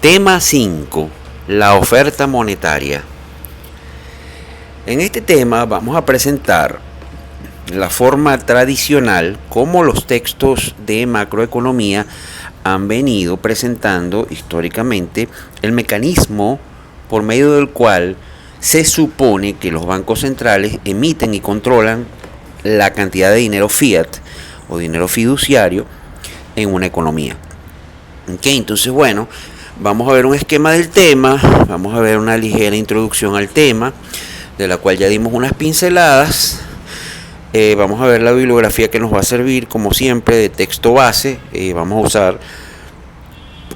Tema 5. La oferta monetaria. En este tema vamos a presentar la forma tradicional como los textos de macroeconomía han venido presentando históricamente el mecanismo por medio del cual se supone que los bancos centrales emiten y controlan la cantidad de dinero fiat o dinero fiduciario en una economía. Entonces, bueno, vamos a ver un esquema del tema, vamos a ver una ligera introducción al tema, de la cual ya dimos unas pinceladas. Vamos a ver la bibliografía que nos va a servir, como siempre, de texto base. Vamos a usar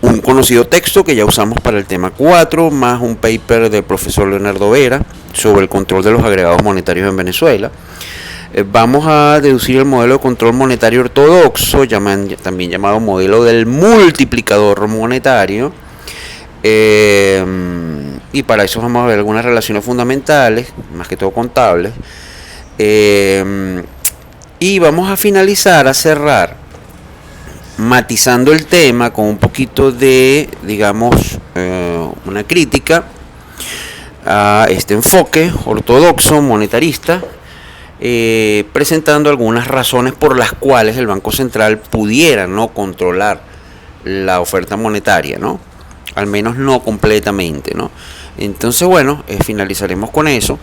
un conocido texto que ya usamos para el tema 4, más un paper del profesor Leonardo Vera sobre el control de los agregados monetarios en Venezuela. Vamos a deducir el modelo de control monetario ortodoxo, también llamado modelo del multiplicador monetario. Y para eso vamos a ver algunas relaciones fundamentales, más que todo contables. Y vamos a finalizar, a cerrar, matizando el tema con un poquito de, digamos, una crítica a este enfoque ortodoxo monetarista, presentando algunas razones por las cuales el Banco Central pudiera no controlar la oferta monetaria, ¿no? Al menos no completamente, ¿no? Entonces, bueno, finalizaremos con eso.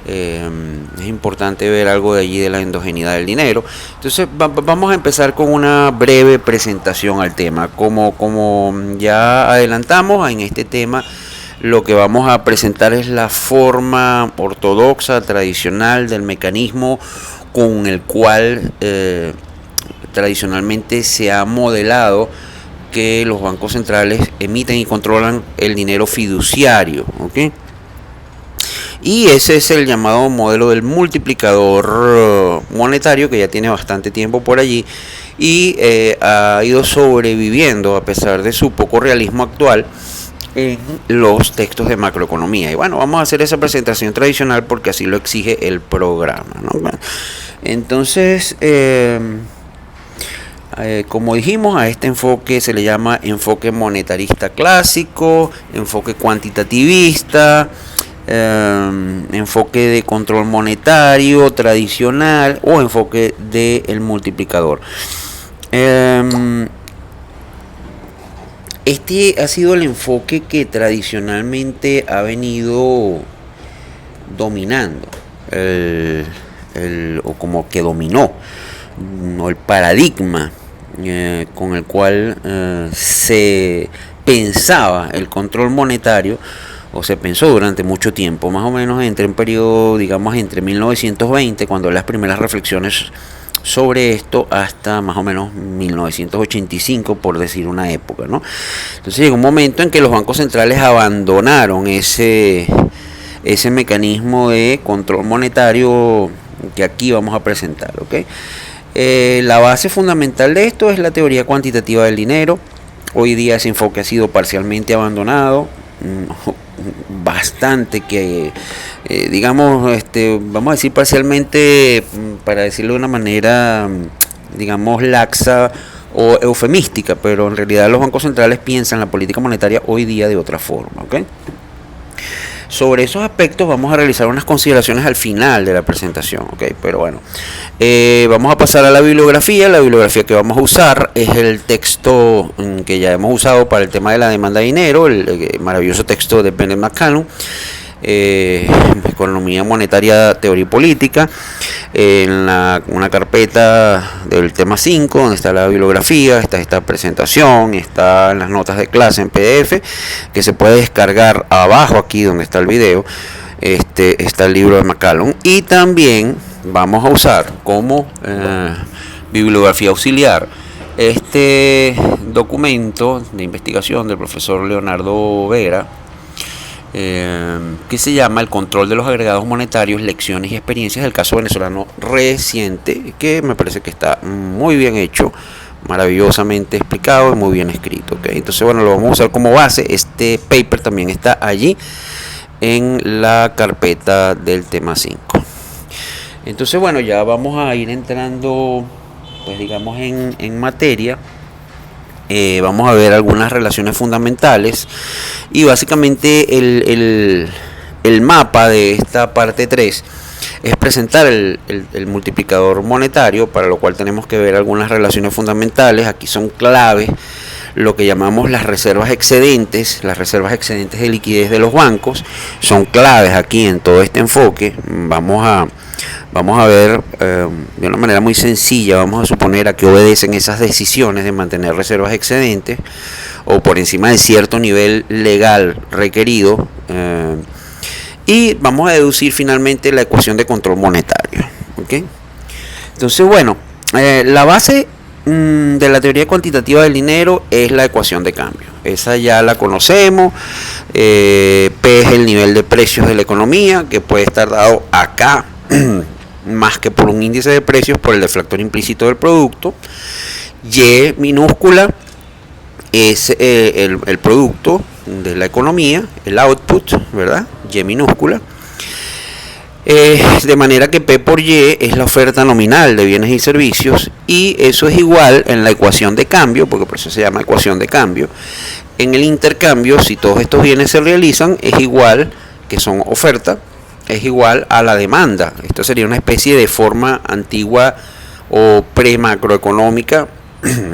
Es importante ver algo de allí de la endogeneidad del dinero. Entonces vamos a empezar con una breve presentación al tema. Como ya adelantamos, en este tema lo que vamos a presentar es la forma ortodoxa, tradicional del mecanismo con el cual tradicionalmente se ha modelado que los bancos centrales emiten y controlan el dinero fiduciario, ¿ok? Y ese es el llamado modelo del multiplicador monetario, que ya tiene bastante tiempo por allí y ha ido sobreviviendo a pesar de su poco realismo actual en los textos de macroeconomía. Y bueno, vamos a hacer esa presentación tradicional porque así lo exige el programa, ¿no? Bueno, entonces, como dijimos, a este enfoque se le llama enfoque monetarista clásico, enfoque cuantitativista, enfoque de control monetario tradicional o enfoque del multiplicador. Este ha sido el enfoque que tradicionalmente ha venido dominando o como que dominó, o el paradigma con el cual se pensaba el control monetario, o se pensó durante mucho tiempo, más o menos entre un periodo, digamos, entre 1920, cuando las primeras reflexiones sobre esto, hasta más o menos 1985, por decir una época, ¿no? Entonces llegó un momento en que los bancos centrales abandonaron ese mecanismo de control monetario que aquí vamos a presentar, ¿ok? La base fundamental de esto es la teoría cuantitativa del dinero. Hoy día ese enfoque ha sido parcialmente abandonado, bastante que digamos, vamos a decir parcialmente, para decirlo de una manera, digamos, laxa o eufemística, pero en realidad los bancos centrales piensan la política monetaria hoy día de otra forma, ¿ok? Sobre esos aspectos vamos a realizar unas consideraciones al final de la presentación, ¿ok? Pero bueno, vamos a pasar a la bibliografía. La bibliografía que vamos a usar es el texto que ya hemos usado para el tema de la demanda de dinero, el maravilloso texto de Bennett McCallum, Economía Monetaria, Teoría y Política, en una carpeta del tema 5, donde está la bibliografía, está esta presentación, está en las notas de clase en PDF, que se puede descargar abajo, aquí donde está el video. Está el libro de McCallum, y también vamos a usar como bibliografía auxiliar este documento de investigación del profesor Leonardo Vera, que se llama El control de los agregados monetarios, lecciones y experiencias del caso venezolano reciente, que me parece que está muy bien hecho, maravillosamente explicado y muy bien escrito, ¿okay? Entonces, bueno, lo vamos a usar como base. Este paper también está allí en la carpeta del tema 5. Entonces, bueno, ya vamos a ir entrando, pues digamos, en materia. Vamos a ver algunas relaciones fundamentales y básicamente el mapa de esta parte 3 es presentar el multiplicador monetario, para lo cual tenemos que ver algunas relaciones fundamentales. Aquí son claves lo que llamamos las reservas excedentes de liquidez de los bancos, son claves aquí en todo este enfoque. Vamos a ver de una manera muy sencilla, vamos a suponer a qué obedecen esas decisiones de mantener reservas excedentes o por encima de cierto nivel legal requerido, y vamos a deducir finalmente la ecuación de control monetario. ¿Okay? Entonces, bueno, la base de la teoría cuantitativa del dinero es la ecuación de cambio. Esa ya la conocemos. P es el nivel de precios de la economía, que puede estar dado acá más que por un índice de precios, por el deflactor implícito del producto. Y minúscula es el producto de la economía, el output, ¿verdad? Y minúscula. De manera que P por Y es la oferta nominal de bienes y servicios, y eso es igual en la ecuación de cambio, porque por eso se llama ecuación de cambio. En el intercambio, si todos estos bienes se realizan, es igual, que son oferta, es igual a la demanda. Esto sería una especie de forma antigua o pre-macroeconómica.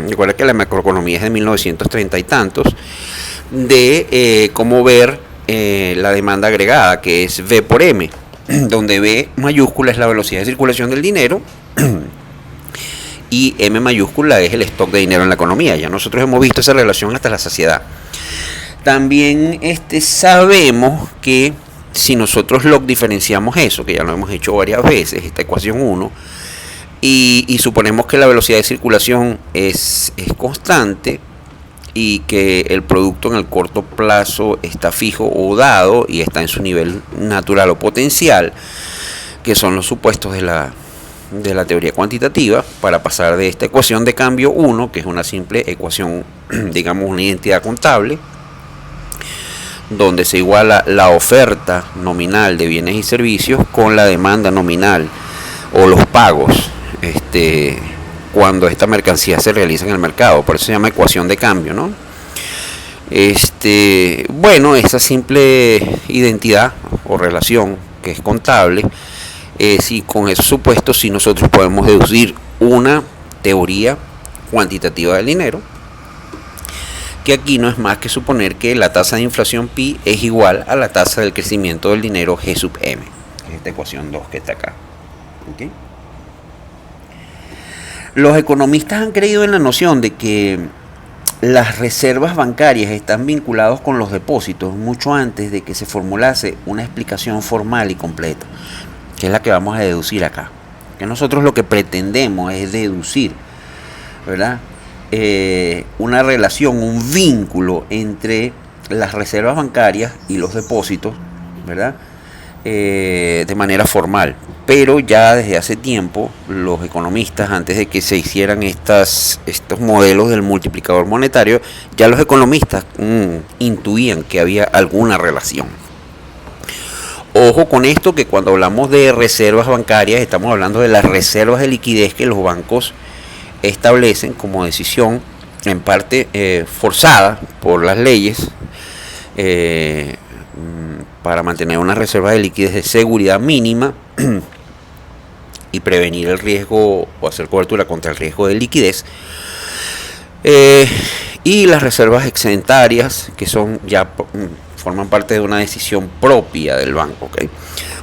Recuerda que la macroeconomía es de 1930 y tantos, de cómo ver la demanda agregada, que es V por M, donde V mayúscula es la velocidad de circulación del dinero y M mayúscula es el stock de dinero en la economía. Ya nosotros hemos visto esa relación hasta la saciedad. También sabemos que si nosotros log diferenciamos eso, que ya lo hemos hecho varias veces, esta ecuación 1, y suponemos que la velocidad de circulación es constante y que el producto en el corto plazo está fijo o dado y está en su nivel natural o potencial, que son los supuestos de la teoría cuantitativa, para pasar de esta ecuación de cambio 1, que es una simple ecuación, digamos una identidad contable, donde se iguala la oferta nominal de bienes y servicios con la demanda nominal o los pagos cuando esta mercancía se realiza en el mercado. Por eso se llama ecuación de cambio, ¿no? Bueno, esa simple identidad o relación que es contable, si con esos supuestos si nosotros podemos deducir una teoría cuantitativa del dinero, que aquí no es más que suponer que la tasa de inflación pi es igual a la tasa del crecimiento del dinero G sub m, que es esta ecuación 2 que está acá. ¿Okay? Los economistas han creído en la noción de que las reservas bancarias están vinculadas con los depósitos mucho antes de que se formulase una explicación formal y completa, que es la que vamos a deducir acá. Que nosotros lo que pretendemos es deducir, ¿verdad? Una relación, un vínculo entre las reservas bancarias y los depósitos, ¿verdad? De manera formal. Pero ya desde hace tiempo los economistas, antes de que se hicieran estos modelos del multiplicador monetario, ya los economistas intuían que había alguna relación. Ojo con esto, que cuando hablamos de reservas bancarias estamos hablando de las reservas de liquidez que los bancos establecen como decisión, en parte forzada por las leyes, para mantener una reserva de liquidez de seguridad mínima y prevenir el riesgo o hacer cobertura contra el riesgo de liquidez, y las reservas excedentarias, que son ya forman parte de una decisión propia del banco. ¿Okay?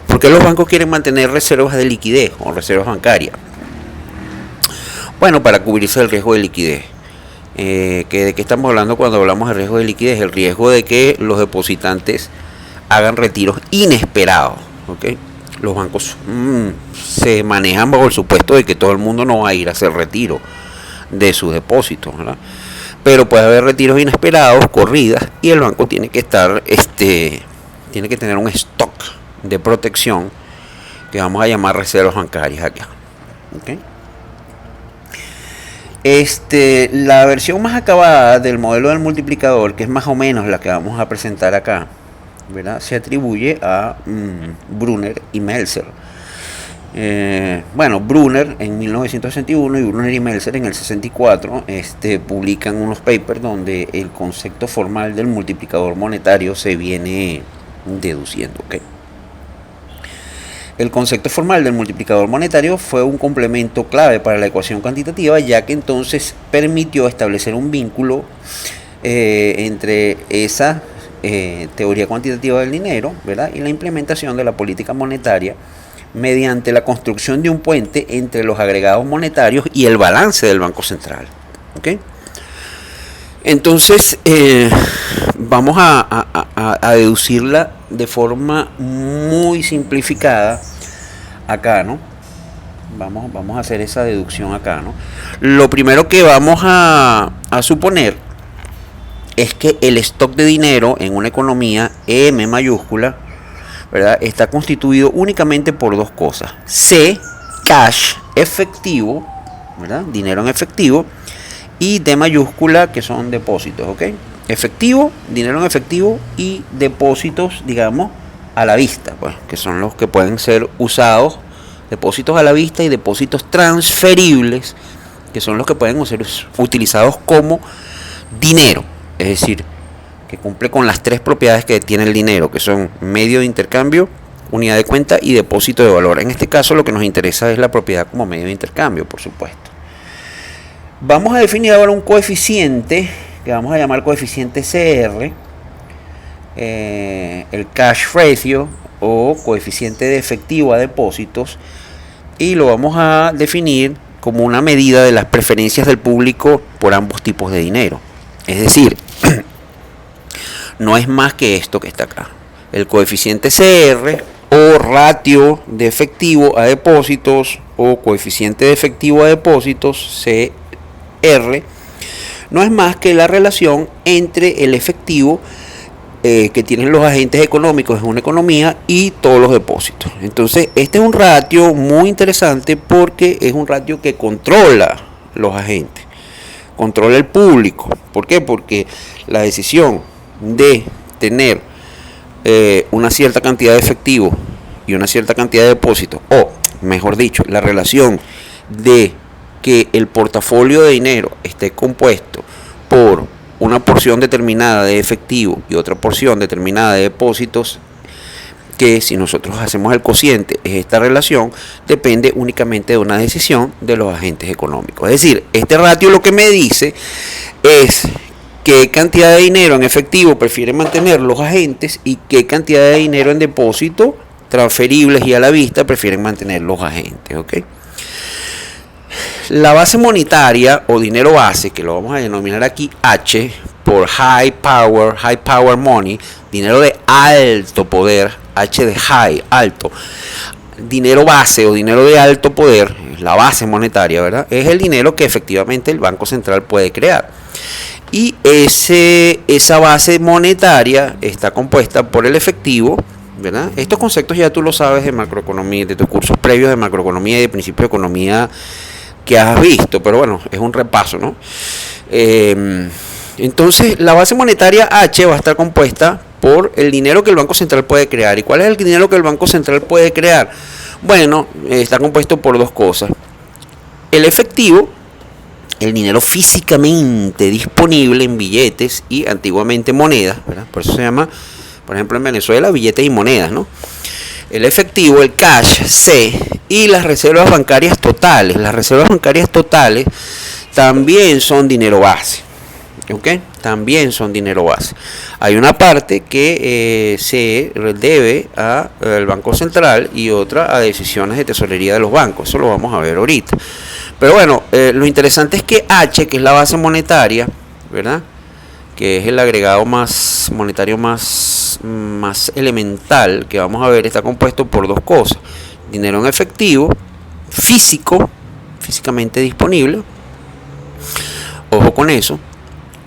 ¿Por qué los bancos quieren mantener reservas de liquidez o reservas bancarias? Bueno, para cubrirse del riesgo de liquidez. ¿De qué estamos hablando cuando hablamos de riesgo de liquidez? El riesgo de que los depositantes hagan retiros inesperados. ¿Okay? Los bancos se manejan bajo el supuesto de que todo el mundo no va a ir a hacer retiro de sus depósitos, ¿verdad? Pero puede haber retiros inesperados, corridas, y el banco tiene que estar, tiene que tener un stock de protección que vamos a llamar reservas bancarias acá. ¿Okay? La versión más acabada del modelo del multiplicador, que es más o menos la que vamos a presentar acá, ¿verdad? Se atribuye a Brunner y Meltzer. Bueno, Brunner en 1961 y Brunner y Meltzer en el 64 publican unos papers donde el concepto formal del multiplicador monetario se viene deduciendo. ¿Okay? El concepto formal del multiplicador monetario fue un complemento clave para la ecuación cuantitativa, ya que entonces permitió establecer un vínculo entre esa teoría cuantitativa del dinero, ¿verdad?, y la implementación de la política monetaria mediante la construcción de un puente entre los agregados monetarios y el balance del Banco Central. ¿Okay? Entonces, vamos a deducirla de forma muy simplificada acá, ¿no? Vamos a hacer esa deducción acá, ¿no? Lo primero que vamos a suponer es que el stock de dinero en una economía, M mayúscula, ¿verdad?, está constituido únicamente por dos cosas: C, cash, efectivo, ¿verdad?, dinero en efectivo, y D mayúscula, que son depósitos. ¿Ok? Efectivo, dinero en efectivo, y depósitos, digamos, a la vista, pues, que son los que pueden ser usados, depósitos a la vista, y depósitos transferibles, que son los que pueden ser utilizados como dinero, es decir, que cumple con las tres propiedades que tiene el dinero, que son medio de intercambio, unidad de cuenta y depósito de valor. En este caso lo que nos interesa es la propiedad como medio de intercambio, por supuesto. Vamos a definir ahora un coeficiente que vamos a llamar coeficiente CR, el cash ratio o coeficiente de efectivo a depósitos, y lo vamos a definir como una medida de las preferencias del público por ambos tipos de dinero. Es decir, no es más que esto que está acá. El coeficiente CR o ratio de efectivo a depósitos o coeficiente de efectivo a depósitos, CR, no es más que la relación entre el efectivo que tienen los agentes económicos en una economía y todos los depósitos. Entonces, este es un ratio muy interesante porque es un ratio que controla los agentes, controla el público. ¿Por qué? Porque la decisión de tener una cierta cantidad de efectivo y una cierta cantidad de depósitos, o mejor dicho, la relación de que el portafolio de dinero esté compuesto por una porción determinada de efectivo y otra porción determinada de depósitos, que si nosotros hacemos el cociente, esta relación depende únicamente de una decisión de los agentes económicos. Es decir, este ratio lo que me dice es qué cantidad de dinero en efectivo prefieren mantener los agentes y qué cantidad de dinero en depósito transferibles y a la vista prefieren mantener los agentes. ¿Ok? La base monetaria o dinero base, que lo vamos a denominar aquí H por high power money, dinero de alto poder, H de high, alto, dinero base o dinero de alto poder, la base monetaria, ¿verdad?, es el dinero que efectivamente el Banco Central puede crear. Y esa base monetaria está compuesta por el efectivo, ¿verdad? Estos conceptos ya tú lo sabes de macroeconomía, de tus cursos previos de macroeconomía y de principio de economía que has visto, pero bueno, es un repaso, ¿no? Entonces, la base monetaria H va a estar compuesta por el dinero que el Banco Central puede crear. ¿Y cuál es el dinero que el Banco Central puede crear? Bueno, está compuesto por dos cosas: el efectivo, el dinero físicamente disponible en billetes y antiguamente monedas, ¿verdad? Por eso se llama, por ejemplo, en Venezuela, billetes y monedas, ¿no? El efectivo, el cash, C, y las reservas bancarias totales. Las reservas bancarias totales también son dinero base. ¿Ok? También son dinero base. Hay una parte que se debe al Banco Central y otra a decisiones de tesorería de los bancos. Eso lo vamos a ver ahorita. Pero bueno, lo interesante es que H, que es la base monetaria, ¿verdad?, que es el agregado más monetario más elemental que vamos a ver, está compuesto por dos cosas: dinero en efectivo, físicamente disponible, ojo con eso,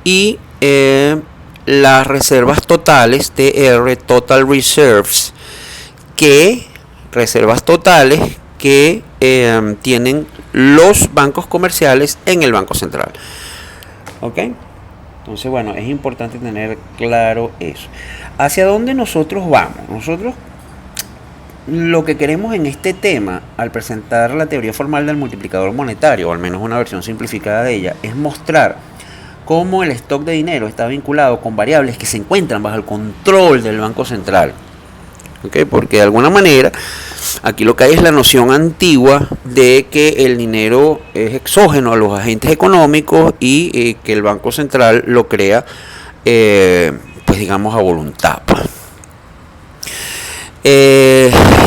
y las reservas totales, TR, Total Reserves, reservas totales que tienen los bancos comerciales en el Banco Central. ¿Ok? Entonces, bueno, es importante tener claro eso. ¿Hacia dónde nosotros vamos? Nosotros lo que queremos en este tema, al presentar la teoría formal del multiplicador monetario, o al menos una versión simplificada de ella, es mostrar cómo el stock de dinero está vinculado con variables que se encuentran bajo el control del Banco Central. ¿Okay? Porque de alguna manera aquí lo que hay es la noción antigua de que el dinero es exógeno a los agentes económicos y que el Banco Central lo crea, pues digamos, a voluntad.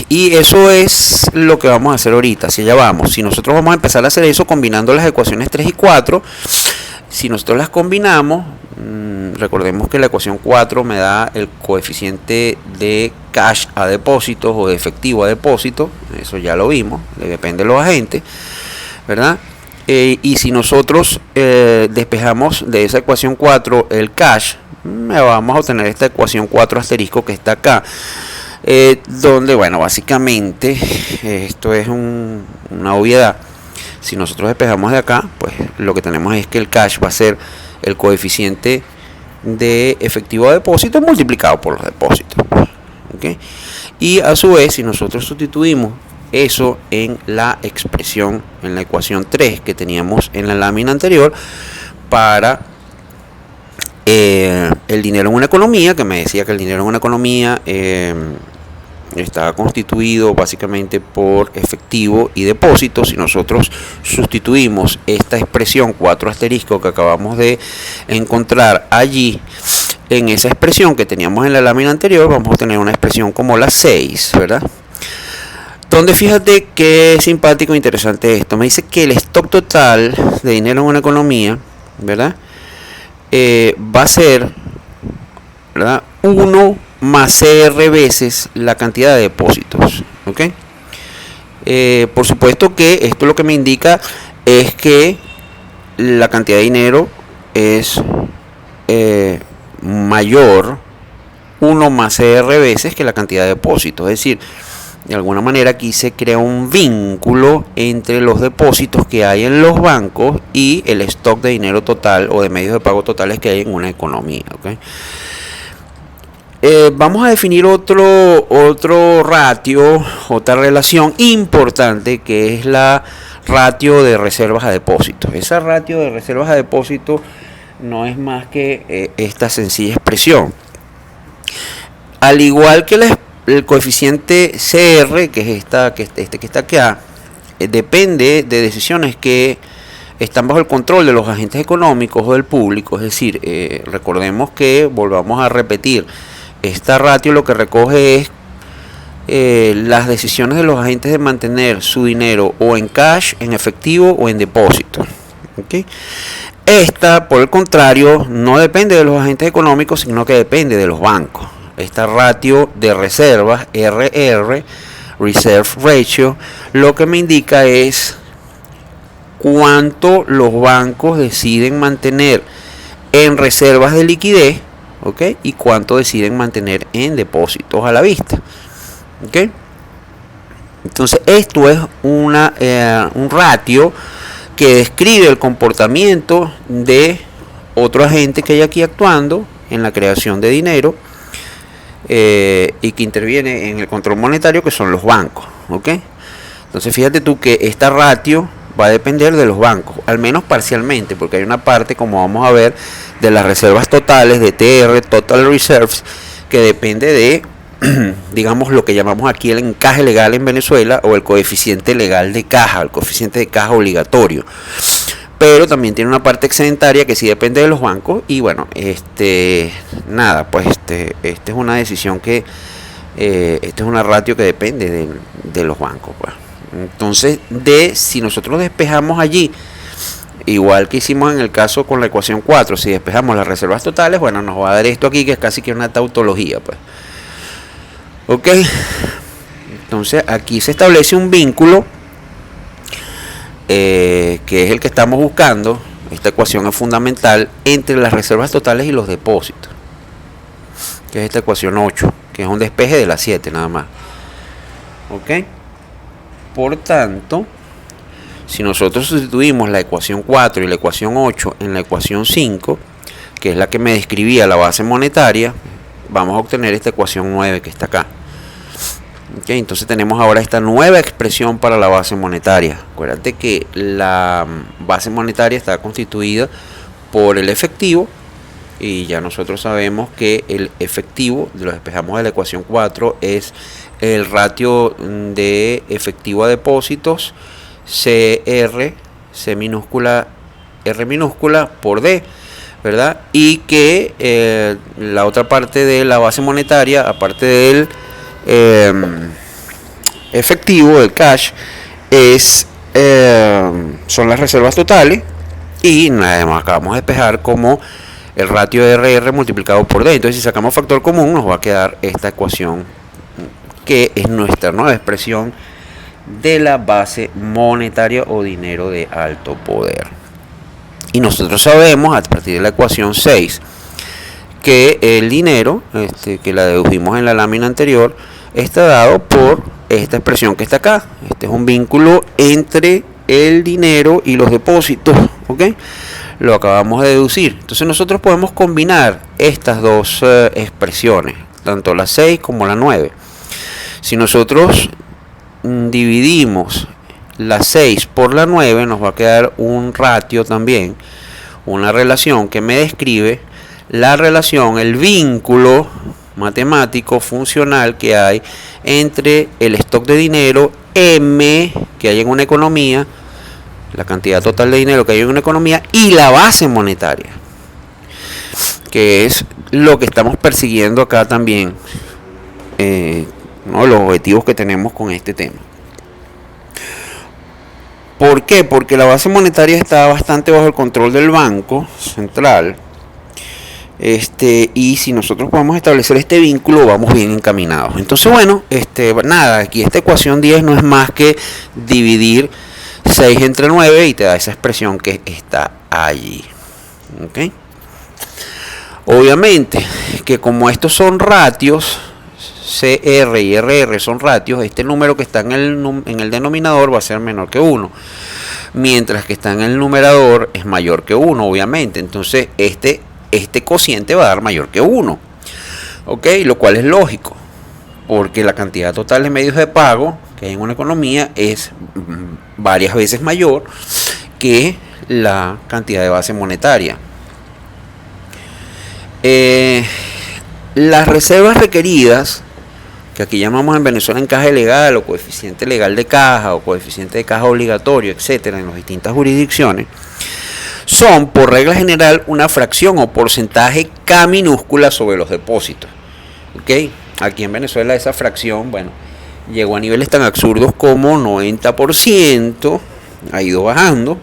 Y eso es lo que vamos a hacer ahorita. Si ya vamos, si nosotros vamos a empezar a hacer eso combinando las ecuaciones 3 y 4, si nosotros las combinamos, recordemos que la ecuación 4 me da el coeficiente de cash a depósitos o de efectivo a depósito, eso ya lo vimos, depende de los agentes, ¿verdad? Y si nosotros despejamos de esa ecuación 4 el cash, vamos a obtener esta ecuación 4 asterisco que está acá. Donde, bueno, básicamente esto es una obviedad. Si nosotros despejamos de acá, pues lo que tenemos es que el cash va a ser el coeficiente de efectivo a depósito multiplicado por los depósitos, ¿okay? Y a su vez, si nosotros sustituimos eso en la expresión, en la ecuación 3 que teníamos en la lámina anterior para el dinero en una economía, que me decía que el dinero en una economía está constituido básicamente por efectivo y depósito. Si nosotros sustituimos esta expresión 4 asterisco que acabamos de encontrar allí en esa expresión que teníamos en la lámina anterior, vamos a tener una expresión como la 6, ¿verdad? Donde fíjate qué simpático e interesante esto. Me dice que el stock total de dinero en una economía, ¿verdad? Va a ser, ¿verdad?, 1 más CR veces la cantidad de depósitos, ¿ok? Por supuesto que esto lo que me indica es que la cantidad de dinero es mayor 1 más CR veces que la cantidad de depósitos. Es decir, de alguna manera aquí se crea un vínculo entre los depósitos que hay en los bancos y el stock de dinero total o de medios de pago totales que hay en una economía, ¿okay? Vamos a definir otro ratio, otra relación importante, que es la ratio de reservas a depósitos. Esa ratio de reservas a depósitos no es más que esta sencilla expresión. Al igual que el coeficiente CR, que es este que está acá, depende de decisiones que están bajo el control de los agentes económicos o del público. Es decir, recordemos que, volvamos a repetir, esta ratio lo que recoge es las decisiones de los agentes de mantener su dinero o en cash, en efectivo o en depósito, ¿okay? Esta, por el contrario, no depende de los agentes económicos, sino que depende de los bancos. Esta ratio de reservas, RR, Reserve Ratio, lo que me indica es cuánto los bancos deciden mantener en reservas de liquidez, ¿okay?, y cuánto deciden mantener en depósitos a la vista, ¿okay? Entonces esto es un ratio que describe el comportamiento de otro agente que hay aquí actuando en la creación de dinero y que interviene en el control monetario, que son los bancos, ¿okay? Entonces fíjate tú que esta ratio va a depender de los bancos, al menos parcialmente, porque hay una parte, como vamos a ver, de las reservas totales, de TR, Total Reserves, que depende de, digamos, lo que llamamos aquí el encaje legal en Venezuela, o el coeficiente legal de caja, el coeficiente de caja obligatorio. Pero también tiene una parte excedentaria que sí depende de los bancos. Y bueno, nada, pues esta es una decisión que, esta es una ratio que depende de los bancos, pues. Entonces, si nosotros despejamos allí, igual que hicimos en el caso con la ecuación 4, si despejamos las reservas totales, bueno, nos va a dar esto aquí, que es casi que una tautología, pues. Ok, entonces aquí se establece un vínculo que es el que estamos buscando. Esta ecuación es fundamental entre las reservas totales y los depósitos, que es esta ecuación 8, que es un despeje de la 7 nada más. Ok, por tanto, si nosotros sustituimos la ecuación 4 y la ecuación 8 en la ecuación 5, que es la que me describía la base monetaria, vamos a obtener esta ecuación 9 que está acá. Okay, entonces tenemos ahora esta nueva expresión para la base monetaria. Acuérdate que la base monetaria está constituida por el efectivo, y ya nosotros sabemos que el efectivo, lo despejamos de la ecuación 4, es el ratio de efectivo a depósitos CR, C minúscula, R minúscula por D, ¿verdad? Y que la otra parte de la base monetaria, aparte del efectivo, el cash, son las reservas totales, y nada, acabamos de despejar como el ratio de RR multiplicado por D. Entonces, si sacamos factor común, nos va a quedar esta ecuación, que es nuestra nueva expresión de la base monetaria o dinero de alto poder. Y nosotros sabemos, a partir de la ecuación 6, que el dinero, que la dedujimos en la lámina anterior, está dado por esta expresión que está acá. Este es un vínculo entre el dinero y los depósitos, ¿ok? Lo acabamos de deducir. Entonces nosotros podemos combinar estas dos expresiones, tanto la 6 como la 9. Si nosotros dividimos la 6 por la 9, nos va a quedar un ratio también, una relación que me describe la relación, el vínculo matemático funcional que hay entre el stock de dinero M que hay en una economía, la cantidad total de dinero que hay en una economía, y la base monetaria, que es lo que estamos persiguiendo acá también, ¿no? Los objetivos que tenemos con este tema. ¿Por qué? Porque la base monetaria está bastante bajo el control del Banco Central. Y si nosotros podemos establecer este vínculo, vamos bien encaminados. Entonces, bueno, nada, aquí esta ecuación 10 no es más que dividir 6 entre 9 y te da esa expresión que está allí. ¿Okay? Obviamente que como estos son ratios, CR y RR son ratios, este número que está en el denominador va a ser menor que 1. Mientras que está en el numerador es mayor que 1, obviamente. Entonces, este cociente va a dar mayor que 1, ¿ok? Lo cual es lógico, porque la cantidad total de medios de pago que hay en una economía es varias veces mayor que la cantidad de base monetaria. Las reservas requeridas, que aquí llamamos en Venezuela encaje legal o coeficiente legal de caja o coeficiente de caja obligatorio, etcétera, en las distintas jurisdicciones, son por regla general una fracción o porcentaje K minúscula sobre los depósitos. ¿Okay? Aquí en Venezuela esa fracción, bueno, llegó a niveles tan absurdos como 90%, ha ido bajando,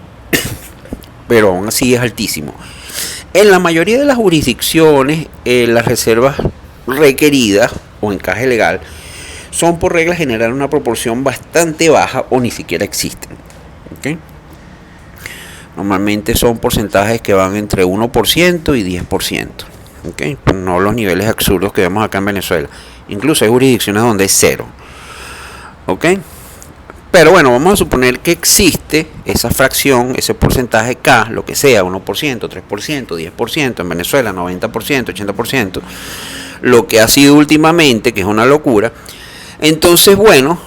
pero aún así es altísimo. En la mayoría de las jurisdicciones, las reservas requeridas o encaje legal son por regla general una proporción bastante baja o ni siquiera existen. ¿Okay? Normalmente son porcentajes que van entre 1% y 10%. ¿Okay? No los niveles absurdos que vemos acá en Venezuela. Incluso hay jurisdicciones donde es 0. ¿Okay? Pero bueno, vamos a suponer que existe esa fracción, ese porcentaje K, lo que sea, 1%, 3%, 10%, en Venezuela 90%, 80%, lo que ha sido últimamente, que es una locura. Entonces, bueno,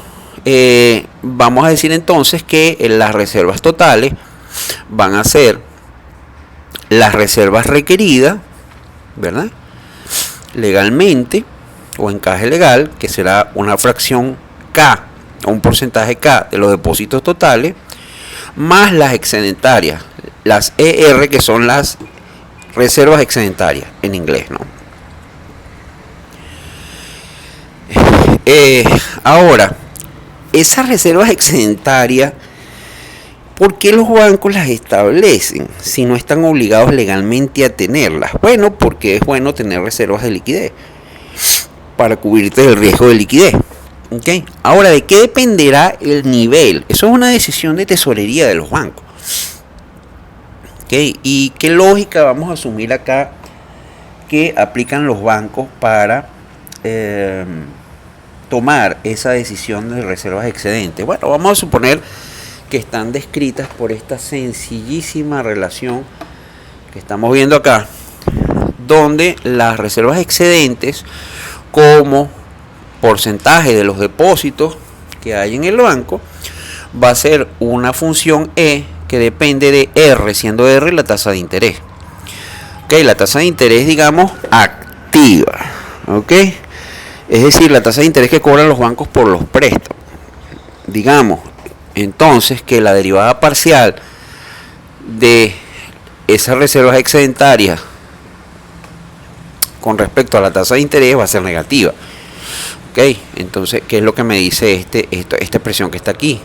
vamos a decir entonces que las reservas totales van a ser las reservas requeridas, ¿verdad? Legalmente o encaje legal, que será una fracción K o un porcentaje K de los depósitos totales, más las excedentarias, las ER, que son las reservas excedentarias en inglés, ¿no? Ahora, esas reservas excedentarias, ¿por qué los bancos las establecen si no están obligados legalmente a tenerlas? Bueno, porque es bueno tener reservas de liquidez para cubrirte del riesgo de liquidez. ¿Okay? Ahora, ¿de qué dependerá el nivel? Eso es una decisión de tesorería de los bancos. ¿Okay? ¿Y qué lógica vamos a asumir acá que aplican los bancos para tomar esa decisión de reservas excedentes? Bueno, vamos a suponer que están descritas por esta sencillísima relación que estamos viendo acá, donde las reservas excedentes, como porcentaje de los depósitos que hay en el banco, va a ser una función E que depende de R, siendo R la tasa de interés. Ok, la tasa de interés, digamos, activa. Ok, es decir, la tasa de interés que cobran los bancos por los préstamos. Digamos, entonces, que la derivada parcial de esas reservas excedentarias con respecto a la tasa de interés va a ser negativa. Ok, entonces, ¿qué es lo que me dice esta expresión que está aquí?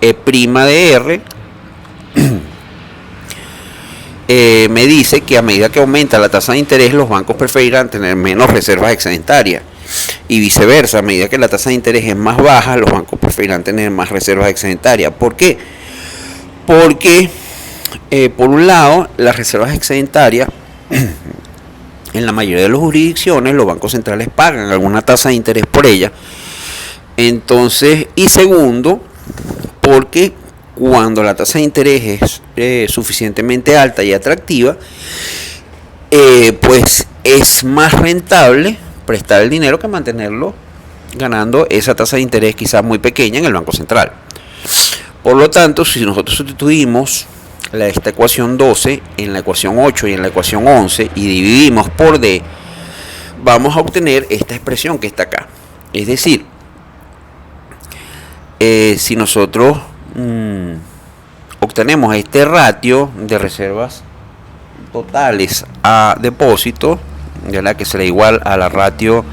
E' de R me dice que a medida que aumenta la tasa de interés, los bancos preferirán tener menos reservas excedentarias, y viceversa, a medida que la tasa de interés es más baja, los bancos preferirán tener más reservas excedentarias. ¿Por qué? Porque por un lado, las reservas excedentarias en la mayoría de las jurisdicciones los bancos centrales pagan alguna tasa de interés por ellas. Entonces, y segundo, porque cuando la tasa de interés es suficientemente alta y atractiva, pues es más rentable prestar el dinero que mantenerlo ganando esa tasa de interés quizás muy pequeña en el Banco Central. Por lo tanto, si nosotros sustituimos esta ecuación 12 en la ecuación 8 y en la ecuación 11 y dividimos por D, vamos a obtener esta expresión que está acá. Es decir, si nosotros obtenemos este ratio de reservas totales a depósitos, ¿verdad?, que será igual a la ratio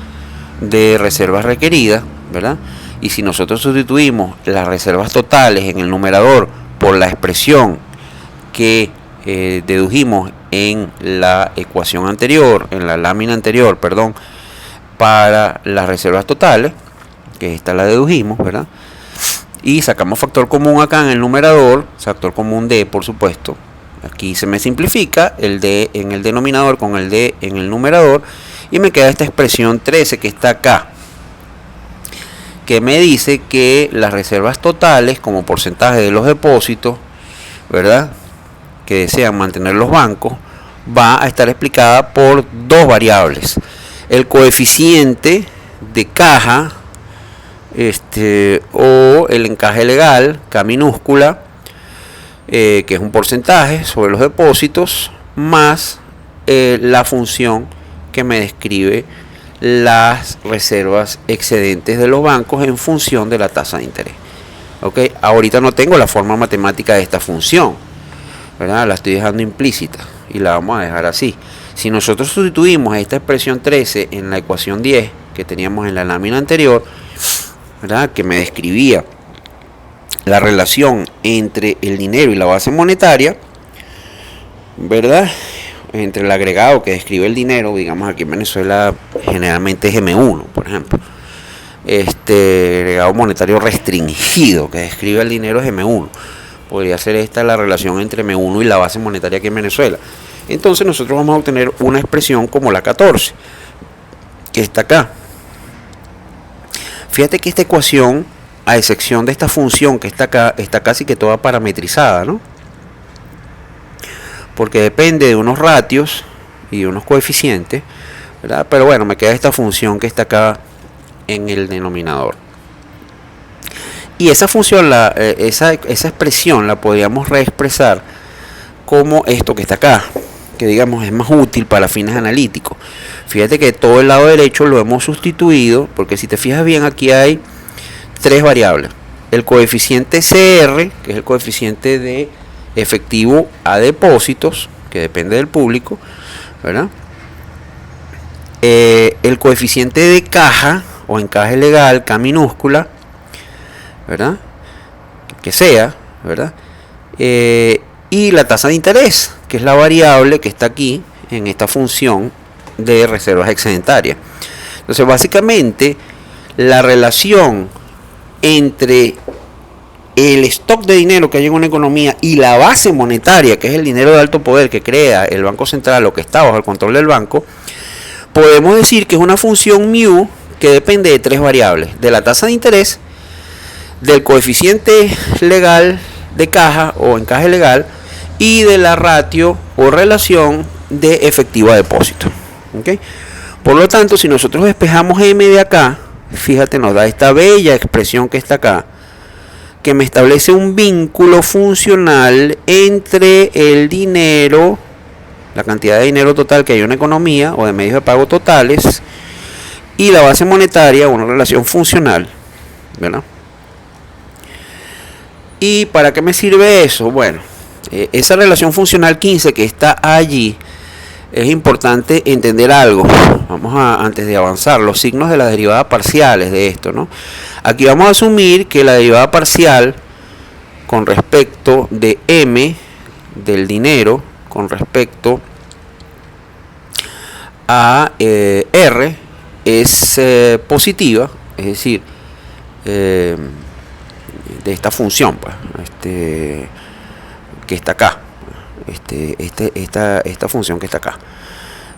de reservas requeridas, ¿verdad? Y si nosotros sustituimos las reservas totales en el numerador por la expresión que dedujimos en la ecuación anterior, en la lámina anterior, perdón, para las reservas totales, que esta la dedujimos, ¿verdad? Y sacamos factor común acá en el numerador, factor común D, por supuesto. Aquí se me simplifica el D en el denominador con el D en el numerador, y me queda esta expresión 13 que está acá, que me dice que las reservas totales como porcentaje de los depósitos, ¿verdad?, que desean mantener los bancos, va a estar explicada por dos variables: el coeficiente de caja, o el encaje legal, K minúscula, que es un porcentaje sobre los depósitos, más la función que me describe las reservas excedentes de los bancos en función de la tasa de interés. ¿Okay? Ahorita no tengo la forma matemática de esta función, ¿verdad? La estoy dejando implícita y la vamos a dejar así. Si nosotros sustituimos esta expresión 13 en la ecuación 10 que teníamos en la lámina anterior, ¿verdad?, que me describía la relación entre el dinero y la base monetaria, ¿verdad?, entre el agregado que describe el dinero, digamos aquí en Venezuela generalmente es M1, por ejemplo, agregado monetario restringido que describe el dinero es M1. Podría ser esta la relación entre M1 y la base monetaria aquí en Venezuela. Entonces nosotros vamos a obtener una expresión como la 14, que está acá. Fíjate que esta ecuación, a excepción de esta función que está acá, está casi que toda parametrizada, ¿no? Porque depende de unos ratios y de unos coeficientes, ¿verdad? Pero bueno, me queda esta función que está acá en el denominador. Y esa función, esa expresión la podríamos reexpresar como esto que está acá, que digamos es más útil para fines analíticos. Fíjate que todo el lado derecho lo hemos sustituido, porque si te fijas bien aquí hay tres variables: el coeficiente CR, que es el coeficiente de efectivo a depósitos, que depende del público, ¿verdad?, el coeficiente de caja o encaje legal, K minúscula, ¿verdad?, que sea, ¿verdad?, y la tasa de interés, que es la variable que está aquí en esta función de reservas excedentarias. Entonces, básicamente, la relación entre el stock de dinero que hay en una economía y la base monetaria, que es el dinero de alto poder que crea el Banco Central o que está bajo el control del banco, podemos decir que es una función μ que depende de tres variables: de la tasa de interés, del coeficiente legal de caja o encaje legal y de la ratio o relación de efectivo a depósito. ¿Okay? Por lo tanto, si nosotros despejamos M de acá, fíjate, nos da esta bella expresión que está acá, que me establece un vínculo funcional entre el dinero, la cantidad de dinero total que hay en una economía o de medios de pago totales, y la base monetaria, una relación funcional, ¿verdad? ¿Y para qué me sirve eso? Bueno, esa relación funcional 15 que está allí, es importante entender algo. Vamos a, antes de avanzar, los signos de las derivadas parciales de esto, ¿no? Aquí vamos a asumir que la derivada parcial con respecto de M del dinero con respecto a R es positiva, es decir, de esta función, pues, que está acá, esta función que está acá,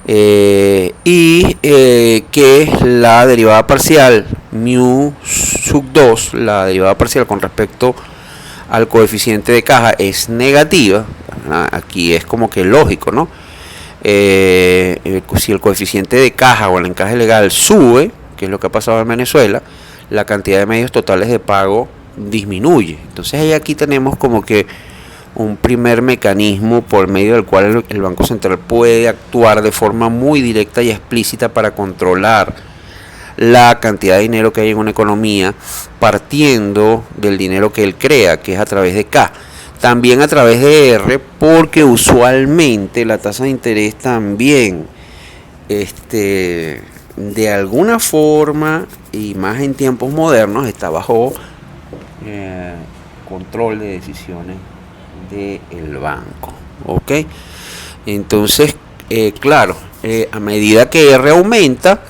y que la derivada parcial mu sub 2, la derivada parcial con respecto al coeficiente de caja es negativa. Aquí es como que lógico, ¿no? Si el coeficiente de caja o el encaje legal sube, que es lo que ha pasado en Venezuela, la cantidad de medios totales de pago disminuye. Entonces aquí tenemos como que un primer mecanismo por medio del cual el Banco Central puede actuar de forma muy directa y explícita para controlar la cantidad de dinero que hay en una economía, partiendo del dinero que él crea, que es a través de K. También a través de R, porque usualmente la tasa de interés también, de alguna forma, y más en tiempos modernos, está bajo control de decisiones del banco. ¿Ok? Entonces, claro, a medida que R aumenta,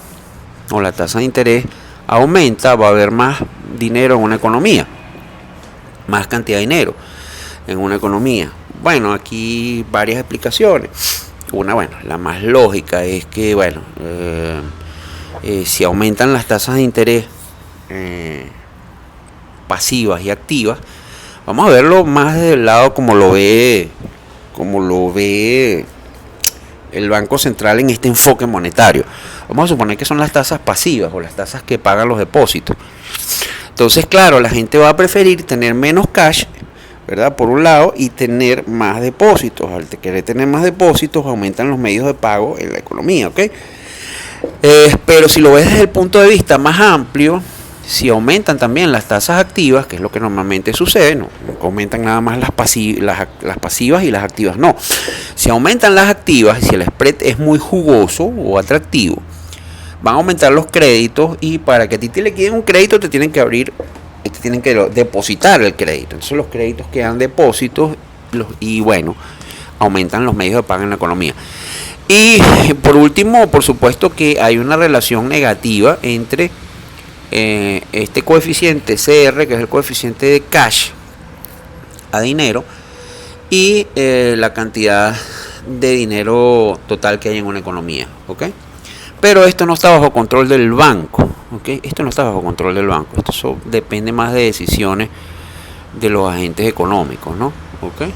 o la tasa de interés aumenta, va a haber más dinero en una economía, más cantidad de dinero en una economía. Bueno, aquí varias explicaciones. Una, bueno, la más lógica es que, bueno, si aumentan las tasas de interés pasivas y activas, vamos a verlo más desde el lado como lo ve el Banco Central en este enfoque monetario. Vamos a suponer que son las tasas pasivas o las tasas que pagan los depósitos. Entonces, claro, la gente va a preferir tener menos cash, ¿verdad? Por un lado, y tener más depósitos. Al querer tener más depósitos, aumentan los medios de pago en la economía, ¿ok? Pero si lo ves desde el punto de vista más amplio, si aumentan también las tasas activas, que es lo que normalmente sucede, no aumentan nada más las pasivas y las activas no. Si aumentan las activas, si el spread es muy jugoso o atractivo, van a aumentar los créditos, y para que a ti te le queden un crédito te tienen que depositar el crédito. Entonces los créditos quedan depósitos y bueno, aumentan los medios de pago en la economía. Y por último, por supuesto que hay una relación negativa entre este coeficiente CR, que es el coeficiente de cash a dinero, y la cantidad de dinero total que hay en una economía, ¿ok? Pero esto no está bajo control del banco, ¿ok? Esto no está bajo control del banco. Esto depende más de decisiones de los agentes económicos, ¿no? ¿Ok?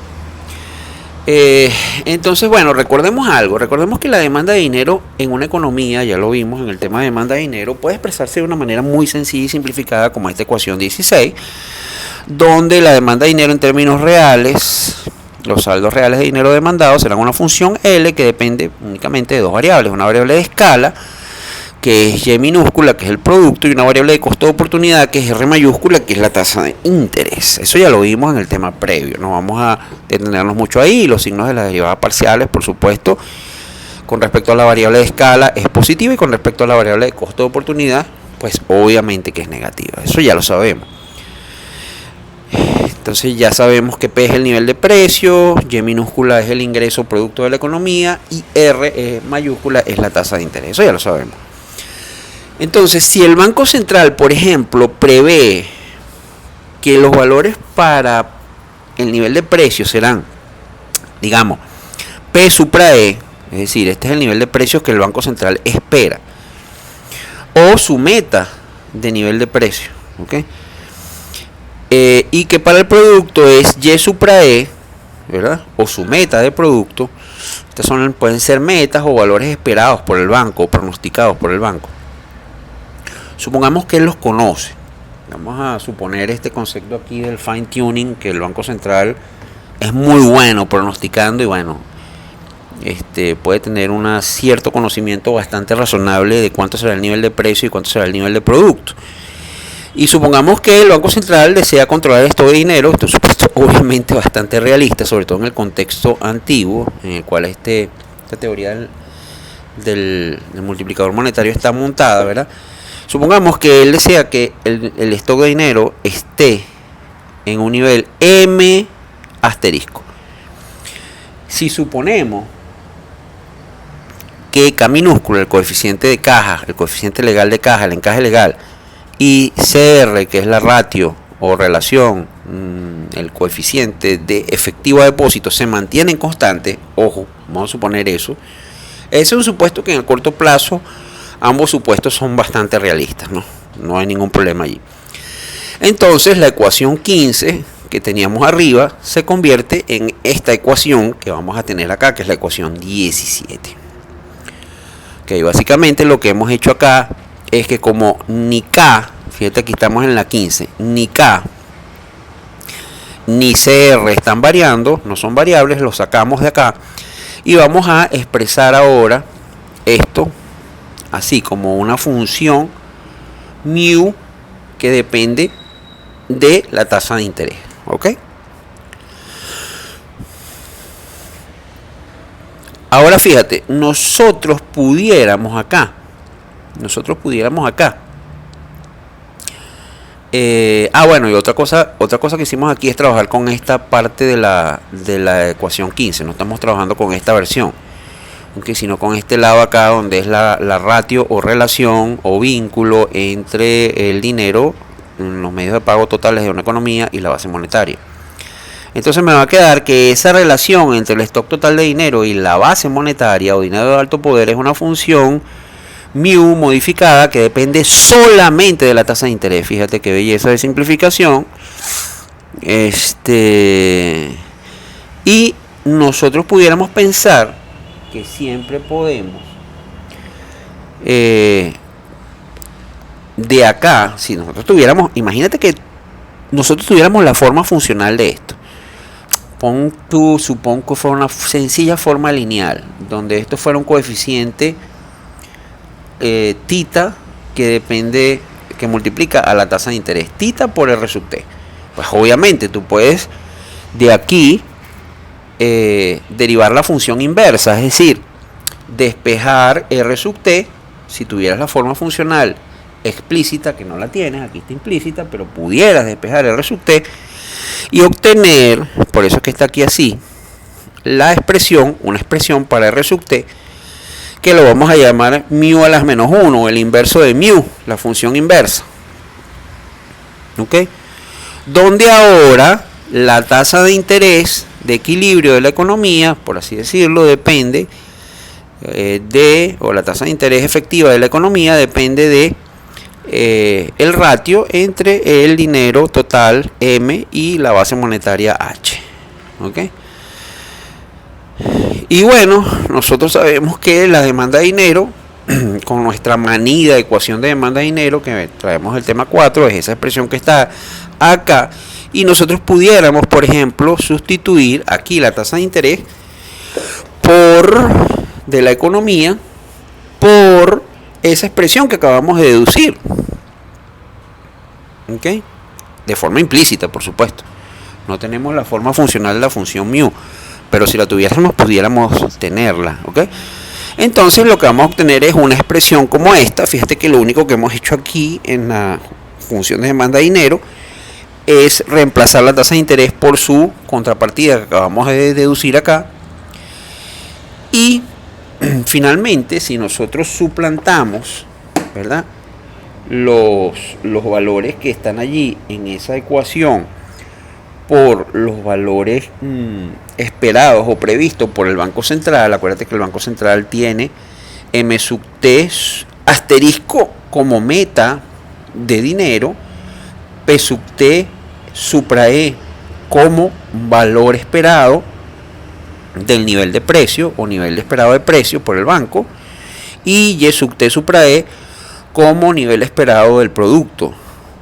Entonces, bueno, recordemos algo. Recordemos que la demanda de dinero en una economía, ya lo vimos en el tema de demanda de dinero, puede expresarse de una manera muy sencilla y simplificada como esta ecuación 16, donde la demanda de dinero en términos reales, los saldos reales de dinero demandado, serán una función L que depende únicamente de dos variables. Una variable de escala, que es Y minúscula, que es el producto, y una variable de costo de oportunidad, que es R mayúscula, que es la tasa de interés. Eso ya lo vimos en el tema previo, no vamos a detenernos mucho ahí. Los signos de las derivadas parciales, por supuesto, con respecto a la variable de escala es positiva, y con respecto a la variable de costo de oportunidad, pues obviamente que es negativa. Eso ya lo sabemos. Entonces ya sabemos que P es el nivel de precio, Y minúscula es el ingreso producto de la economía, y R mayúscula es la tasa de interés. Eso ya lo sabemos. Entonces, si el Banco Central, por ejemplo, prevé que los valores para el nivel de precio serán, digamos, P supra E, es decir, este es el nivel de precios que el Banco Central espera, o su meta de nivel de precio, ¿ok? Y que para el producto es Y supra E, ¿verdad? O su meta de producto. Estas pueden ser metas o valores esperados por el banco, o pronosticados por el banco. Supongamos que él los conoce. Vamos a suponer este concepto aquí del fine tuning, que el Banco Central es muy bueno pronosticando y bueno, puede tener un cierto conocimiento bastante razonable de cuánto será el nivel de precio y cuánto será el nivel de producto. Y supongamos que el Banco Central desea controlar el stock de dinero. Esto es supuesto obviamente bastante realista, sobre todo en el contexto antiguo, en el cual esta teoría del multiplicador monetario está montada, ¿verdad? Supongamos que él desea que el stock de dinero esté en un nivel M asterisco. Si suponemos que K minúsculo, el coeficiente de caja, el coeficiente legal de caja, el encaje legal, y CR, que es la ratio o relación, el coeficiente de efectivo a depósito, se mantienen constantes, ojo, vamos a suponer eso. Ese es un supuesto que en el corto plazo ambos supuestos son bastante realistas, no hay ningún problema allí. Entonces la ecuación 15 que teníamos arriba se convierte en esta ecuación que vamos a tener acá, que es la ecuación 17. Ok, básicamente lo que hemos hecho acá es que como ni K, fíjate aquí estamos en la 15, ni K ni CR están variando, no son variables, lo sacamos de acá y vamos a expresar ahora esto así como una función mu que depende de la tasa de interés, ¿ok? Ahora fíjate, nosotros pudiéramos acá bueno, y otra cosa que hicimos aquí es trabajar con esta parte de la ecuación 15. No estamos trabajando con esta versión, okay, sino con este lado acá donde es la ratio o relación o vínculo entre el dinero, los medios de pago totales de una economía y la base monetaria. Entonces me va a quedar que esa relación entre el stock total de dinero y la base monetaria o dinero de alto poder es una función mu modificada que depende solamente de la tasa de interés. Fíjate qué belleza de simplificación. Y nosotros pudiéramos pensar que siempre podemos de acá, si nosotros tuviéramos, imagínate que nosotros tuviéramos la forma funcional de esto. Supón que fuera una sencilla forma lineal, donde esto fuera un coeficiente tita que multiplica a la tasa de interés, tita por R sub t. Pues obviamente tú puedes de aquí derivar la función inversa, es decir, despejar R sub t. Si tuvieras la forma funcional explícita, que no la tienes, aquí está implícita, pero pudieras despejar R sub t y obtener, por eso es que está aquí así, una expresión para R sub t, que lo vamos a llamar mu a las menos 1, el inverso de mu, la función inversa. ¿Ok? Donde ahora la tasa de interés de equilibrio de la economía, por así decirlo, depende o la tasa de interés efectiva de la economía depende de el ratio entre el dinero total M y la base monetaria H. ¿Ok? Y bueno, nosotros sabemos que la demanda de dinero, con nuestra manida ecuación de demanda de dinero, que traemos el tema 4, es esa expresión que está acá. Y nosotros pudiéramos, por ejemplo, sustituir aquí la tasa de interés de la economía por esa expresión que acabamos de deducir. ¿Ok? De forma implícita, por supuesto. No tenemos la forma funcional de la función mu, pero si la tuviéramos pudiéramos tenerla, ¿ok? Entonces lo que vamos a obtener es una expresión como esta. Fíjate que lo único que hemos hecho aquí en la función de demanda de dinero es reemplazar la tasa de interés por su contrapartida que acabamos de deducir acá. Y finalmente, si nosotros suplantamos, ¿verdad?, los valores que están allí en esa ecuación por los valores esperados o previstos por el Banco Central. Acuérdate que el Banco Central tiene M sub T asterisco como meta de dinero, P sub T supra E como valor esperado del nivel de precio o nivel esperado de precio por el banco, y Y sub T supra E como nivel esperado del producto.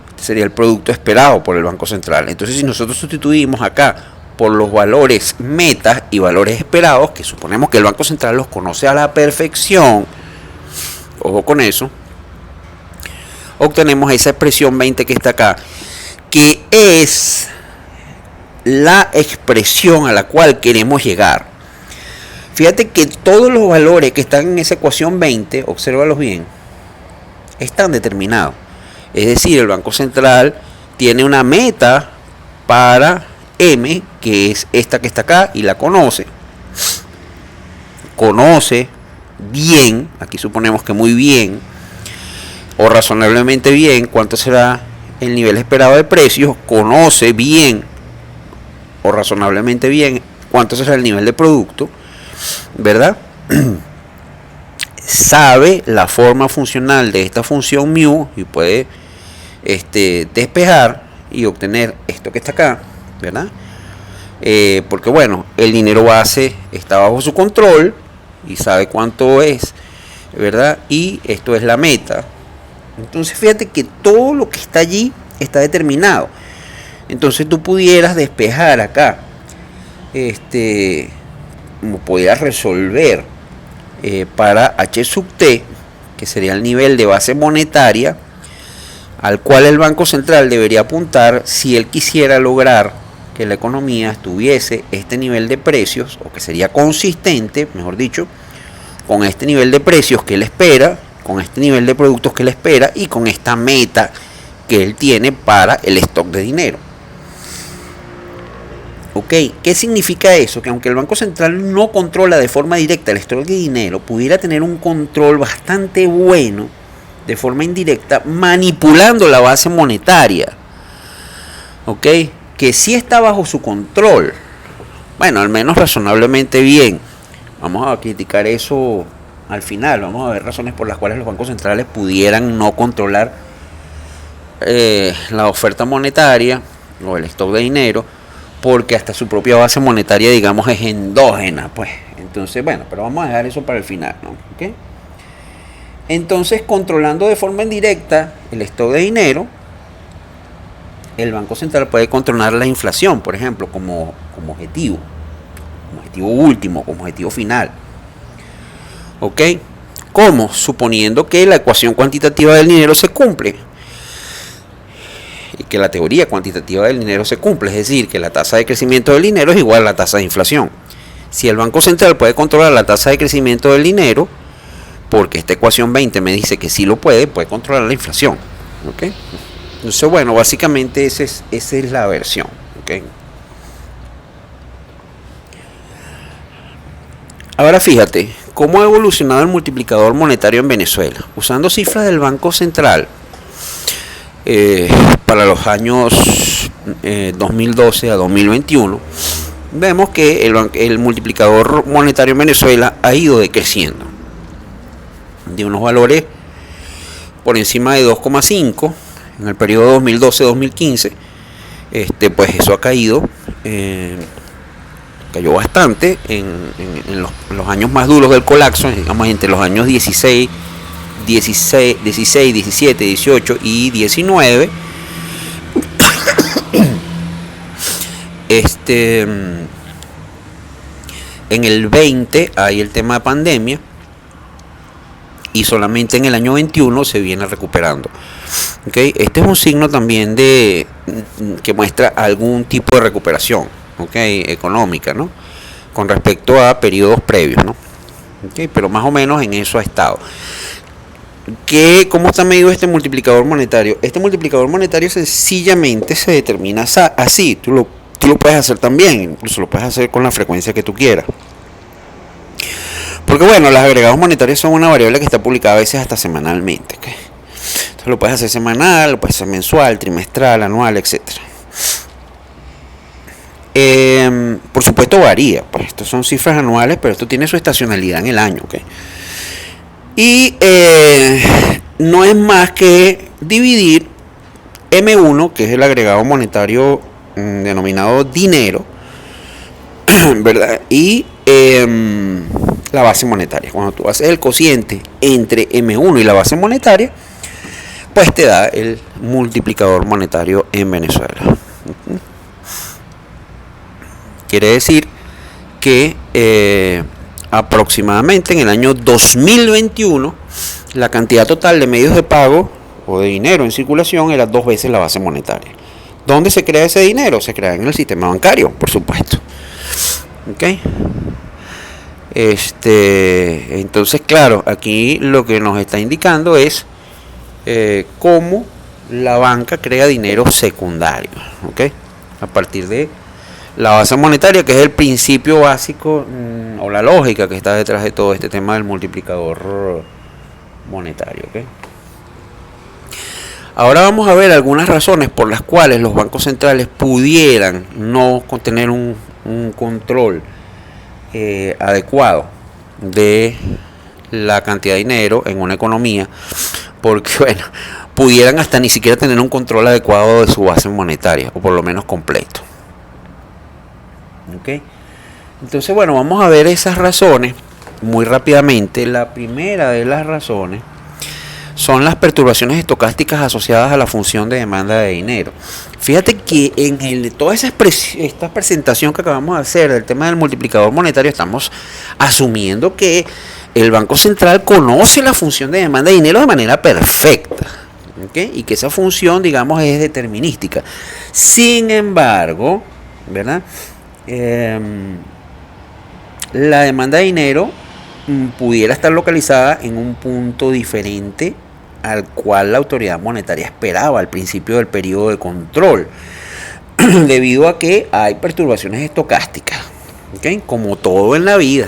Este sería el producto esperado por el Banco Central. Entonces, si nosotros sustituimos acá por los valores metas y valores esperados, que suponemos que el Banco Central los conoce a la perfección, ojo con eso, obtenemos esa expresión 20 que está acá, que es la expresión a la cual queremos llegar. Fíjate que todos los valores que están en esa ecuación 20, obsérvalos bien, están determinados. Es decir, el Banco Central tiene una meta para M, que es esta que está acá, y la conoce. Conoce bien, aquí suponemos que muy bien, o razonablemente bien, cuánto será el nivel esperado de precios. Conoce bien, o razonablemente bien, cuánto será el nivel de producto, ¿verdad? Sabe la forma funcional de esta función mu y puede despejar y obtener esto que está acá, ¿verdad? Porque bueno, el dinero base está bajo su control y sabe cuánto es, ¿verdad? Y esto es la meta. Entonces fíjate que todo lo que está allí está determinado. Entonces tú pudieras despejar acá, como pudieras resolver para H sub T, que sería el nivel de base monetaria al cual el Banco Central debería apuntar si él quisiera lograr que la economía tuviese este nivel de precios, o que sería consistente, mejor dicho, con este nivel de precios que él espera, con este nivel de productos que él espera y con esta meta que él tiene para el stock de dinero. Ok, ¿qué significa eso? Que aunque el Banco Central no controla de forma directa el stock de dinero, pudiera tener un control bastante bueno de forma indirecta, manipulando la base monetaria. Ok, que sí está bajo su control. Bueno, al menos razonablemente bien. Vamos a criticar eso al final. Vamos a ver razones por las cuales los bancos centrales pudieran no controlar la oferta monetaria o el stock de dinero, porque hasta su propia base monetaria, digamos, es endógena, pues. Entonces, bueno, pero vamos a dejar eso para el final, ¿no? ¿Okay? Entonces, controlando de forma indirecta el stock de dinero, el Banco Central puede controlar la inflación, por ejemplo, como objetivo último, como objetivo final. ¿Ok? ¿Cómo? Suponiendo que la ecuación cuantitativa del dinero se cumple. Y que la teoría cuantitativa del dinero se cumple, es decir, que la tasa de crecimiento del dinero es igual a la tasa de inflación. Si el Banco Central puede controlar la tasa de crecimiento del dinero, porque esta ecuación 20 me dice que sí lo puede controlar la inflación. ¿Ok? Entonces, bueno, básicamente esa es la versión. ¿Ok? Ahora fíjate cómo ha evolucionado el multiplicador monetario en Venezuela. Usando cifras del Banco Central, para los años 2012 a 2021, vemos que el multiplicador monetario en Venezuela ha ido decreciendo de unos valores por encima de 2,5 en el periodo 2012-2015. Pues eso ha caído, cayó bastante en los años más duros del colapso, digamos entre los años 16, 17, 18 y 19. En el 20 hay el tema de pandemia y solamente en el año 21 se viene recuperando. ¿Okay? Este es un signo también que muestra algún tipo de recuperación, ¿okay? Económica, ¿no? Con respecto a periodos previos, ¿no? ¿Okay? Pero más o menos en eso ha estado. ¿Cómo está medido este multiplicador monetario? Este multiplicador monetario sencillamente se determina así. Tú lo puedes hacer también, incluso lo puedes hacer con la frecuencia que tú quieras. Porque bueno, los agregados monetarios son una variable que está publicada a veces hasta semanalmente. ¿Okay? Entonces lo puedes hacer semanal, lo puedes hacer mensual, trimestral, anual, etc. Por supuesto varía, pues estos son cifras anuales, pero esto tiene su estacionalidad en el año. ¿Okay? Y no es más que dividir M1, que es el agregado monetario denominado dinero, ¿verdad? Y la base monetaria. Cuando tú haces el cociente entre M1 y la base monetaria, pues te da el multiplicador monetario en Venezuela. Quiere decir que aproximadamente en el año 2021 la cantidad total de medios de pago o de dinero en circulación era 2 veces la base monetaria. ¿Dónde se crea ese dinero? Se crea en el sistema bancario, por supuesto. ¿Ok? Entonces, claro, aquí lo que nos está indicando es cómo la banca crea dinero secundario. ¿Ok? A partir de la base monetaria, que es el principio básico o la lógica que está detrás de todo este tema del multiplicador monetario. ¿Okay? Ahora vamos a ver algunas razones por las cuales los bancos centrales pudieran no tener un control adecuado de la cantidad de dinero en una economía, porque bueno, pudieran hasta ni siquiera tener un control adecuado de su base monetaria, o por lo menos completo. ¿Okay? Entonces, bueno, vamos a ver esas razones muy rápidamente. La primera de las razones son las perturbaciones estocásticas asociadas a la función de demanda de dinero. Fíjate que en toda esta presentación que acabamos de hacer del tema del multiplicador monetario, estamos asumiendo que el Banco Central conoce la función de demanda de dinero de manera perfecta, ¿okay? Y que esa función, digamos, es determinística. Sin embargo, ¿verdad? La demanda de dinero pudiera estar localizada en un punto diferente al cual la autoridad monetaria esperaba al principio del periodo de control, debido a que hay perturbaciones estocásticas, ¿okay? Como todo en la vida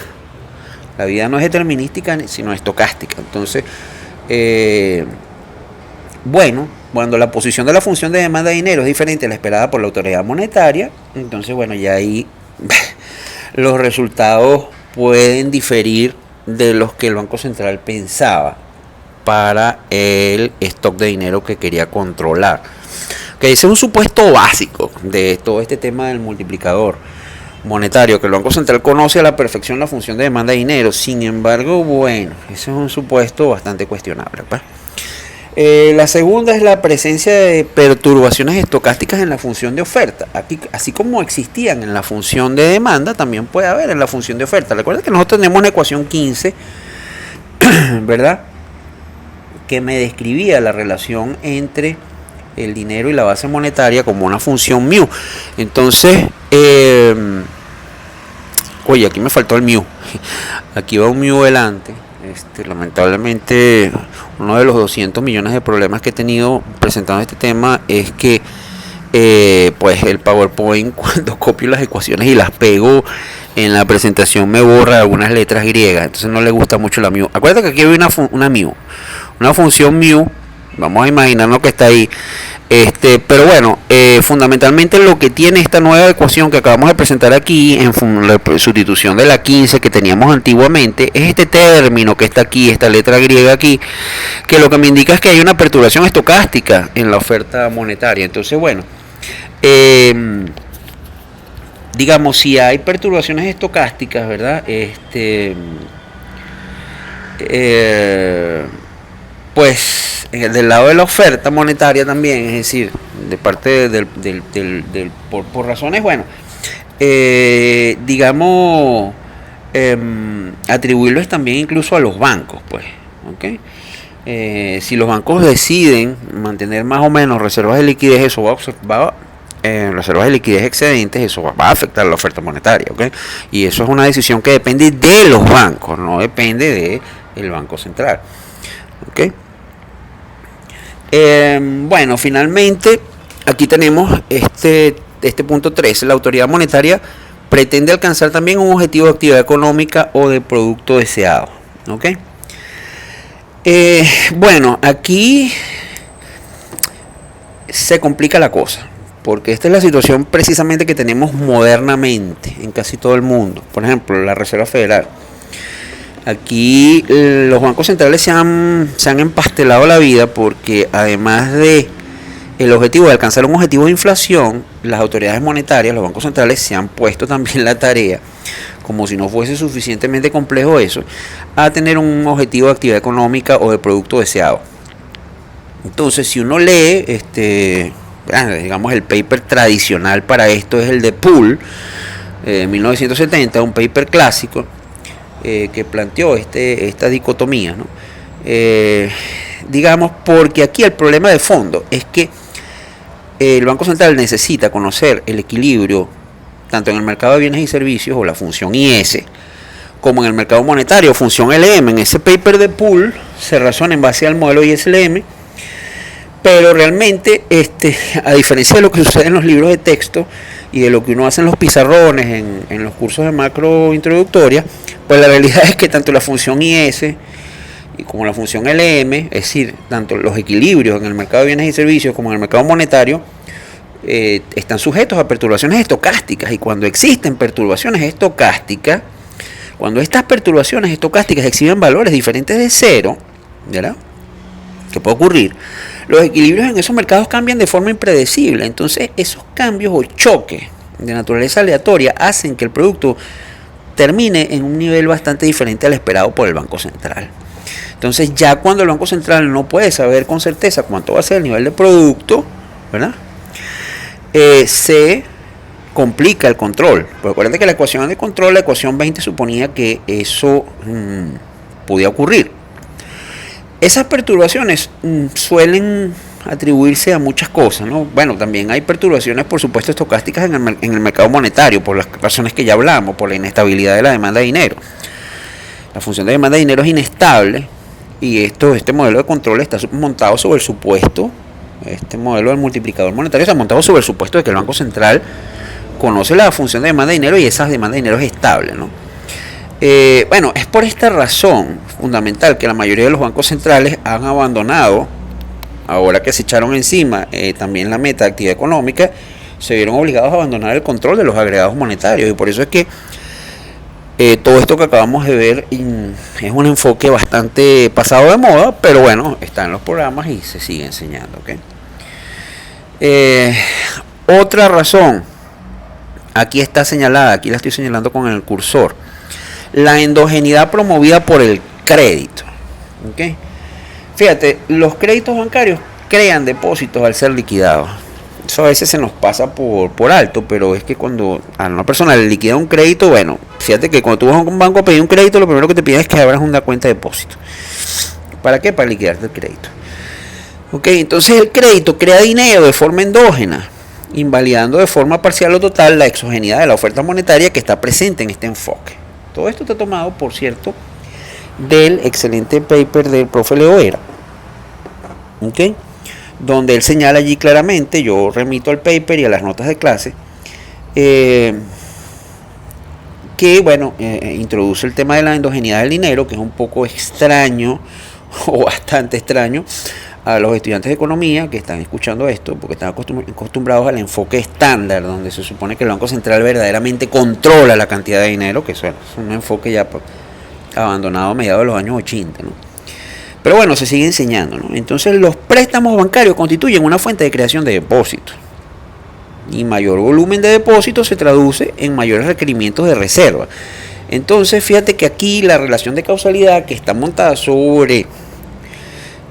no es determinística sino estocástica. Entonces, bueno, cuando la posición de la función de demanda de dinero es diferente a la esperada por la autoridad monetaria, entonces bueno, ya ahí los resultados pueden diferir de los que el Banco Central pensaba para el stock de dinero que quería controlar. Que ese es un supuesto básico de todo este tema del multiplicador monetario, que el Banco Central conoce a la perfección la función de demanda de dinero. Sin embargo, bueno, ese es un supuesto bastante cuestionable, pues. La segunda es la presencia de perturbaciones estocásticas en la función de oferta. Aquí, así como existían en la función de demanda, también puede haber en la función de oferta. Recuerda que nosotros tenemos una ecuación 15, ¿verdad?, que me describía la relación entre el dinero y la base monetaria como una función mu. Entonces, oye, aquí me faltó el mu. Aquí va un mu delante. Lamentablemente, uno de los 200 millones de problemas que he tenido presentando este tema es que pues el PowerPoint, cuando copio las ecuaciones y las pego en la presentación, me borra algunas letras griegas, entonces no le gusta mucho la mu. Acuérdate que aquí hay una función mu, vamos a imaginarnos que está ahí. Pero bueno, fundamentalmente lo que tiene esta nueva ecuación que acabamos de presentar aquí, en la sustitución de la 15 que teníamos antiguamente, es este término que está aquí, esta letra griega aquí, que lo que me indica es que hay una perturbación estocástica en la oferta monetaria. Entonces, bueno, digamos, si hay perturbaciones estocásticas, ¿verdad? Pues del lado de la oferta monetaria también, es decir, de parte por razones, bueno, digamos, atribuirlos también incluso a los bancos, pues, ¿ok? Si los bancos deciden mantener más o menos reservas de liquidez, eso reservas de liquidez excedentes, eso va a afectar la oferta monetaria, ¿ok? Y eso es una decisión que depende de los bancos, no depende del Banco Central, ¿ok? Bueno, finalmente aquí tenemos este punto 3. La autoridad monetaria pretende alcanzar también un objetivo de actividad económica o de producto deseado, ¿ok? Bueno, aquí se complica la cosa, porque esta es la situación precisamente que tenemos modernamente en casi todo el mundo. Por ejemplo, la Reserva Federal. Aquí los bancos centrales se han empastelado la vida, porque además de el objetivo de alcanzar un objetivo de inflación, las autoridades monetarias, los bancos centrales, se han puesto también la tarea, como si no fuese suficientemente complejo eso, a tener un objetivo de actividad económica o de producto deseado. Entonces, si uno lee, digamos, el paper tradicional para esto es el de Poole, 1970, un paper clásico que planteó esta dicotomía, ¿no? Digamos, porque aquí el problema de fondo es que el Banco Central necesita conocer el equilibrio tanto en el mercado de bienes y servicios, o la función IS, como en el mercado monetario, función LM. En ese paper de Poole se razona en base al modelo ISLM, pero realmente, a diferencia de lo que sucede en los libros de texto y de lo que uno hace en los pizarrones, en los cursos de macro introductoria, pues la realidad es que tanto la función IS y como la función LM, es decir, tanto los equilibrios en el mercado de bienes y servicios como en el mercado monetario, están sujetos a perturbaciones estocásticas. Y cuando existen perturbaciones estocásticas, cuando estas perturbaciones estocásticas exhiben valores diferentes de cero, ¿verdad?, ¿qué puede ocurrir? Los equilibrios en esos mercados cambian de forma impredecible. Entonces, esos cambios o choques de naturaleza aleatoria hacen que el producto termine en un nivel bastante diferente al esperado por el Banco Central. Entonces, ya cuando el Banco Central no puede saber con certeza cuánto va a ser el nivel de producto, ¿verdad?, se complica el control. Pues acuérdense que la ecuación de control, la ecuación 20, suponía que eso podía ocurrir. Esas perturbaciones suelen atribuirse a muchas cosas, ¿no? Bueno, también hay perturbaciones, por supuesto, estocásticas en el mercado monetario, por las razones que ya hablamos, por la inestabilidad de la demanda de dinero. La función de demanda de dinero es inestable, y este modelo de control está montado sobre el supuesto, este modelo del multiplicador monetario está montado sobre el supuesto de que el Banco Central conoce la función de demanda de dinero y esa demanda de dinero es estable, ¿no? Bueno, es por esta razón fundamental que la mayoría de los bancos centrales han abandonado, ahora que se echaron encima también la meta de actividad económica, se vieron obligados a abandonar el control de los agregados monetarios. Y por eso es que todo esto que acabamos de ver es un enfoque bastante pasado de moda, pero bueno, está en los programas y se sigue enseñando, ¿okay? Otra razón, aquí está señalada, aquí la estoy señalando con el cursor: la endogeneidad promovida por el crédito. ¿Okay? Fíjate, los créditos bancarios crean depósitos al ser liquidados. Eso a veces se nos pasa por alto, pero es que cuando a una persona le liquida un crédito, bueno, fíjate que cuando tú vas a un banco a pedir un crédito, lo primero que te piden es que abras una cuenta de depósito. ¿Para qué? Para liquidarte el crédito. Ok, entonces el crédito crea dinero de forma endógena, invalidando de forma parcial o total la exogeneidad de la oferta monetaria que está presente en este enfoque. Todo esto está tomado, por cierto, del excelente paper del profe Leo Vera, ¿okay?, donde él señala allí claramente, yo remito al paper y a las notas de clase, que bueno, introduce el tema de la endogeneidad del dinero, que es un poco extraño o bastante extraño a los estudiantes de economía que están escuchando esto, porque están acostumbrados al enfoque estándar, donde se supone que el Banco Central verdaderamente controla la cantidad de dinero, que eso es un enfoque ya abandonado a mediados de los años 80, ¿no? Pero bueno, se sigue enseñando, ¿no? Entonces, los préstamos bancarios constituyen una fuente de creación de depósitos, y mayor volumen de depósitos se traduce en mayores requerimientos de reserva. Entonces, fíjate que aquí la relación de causalidad que está montada sobre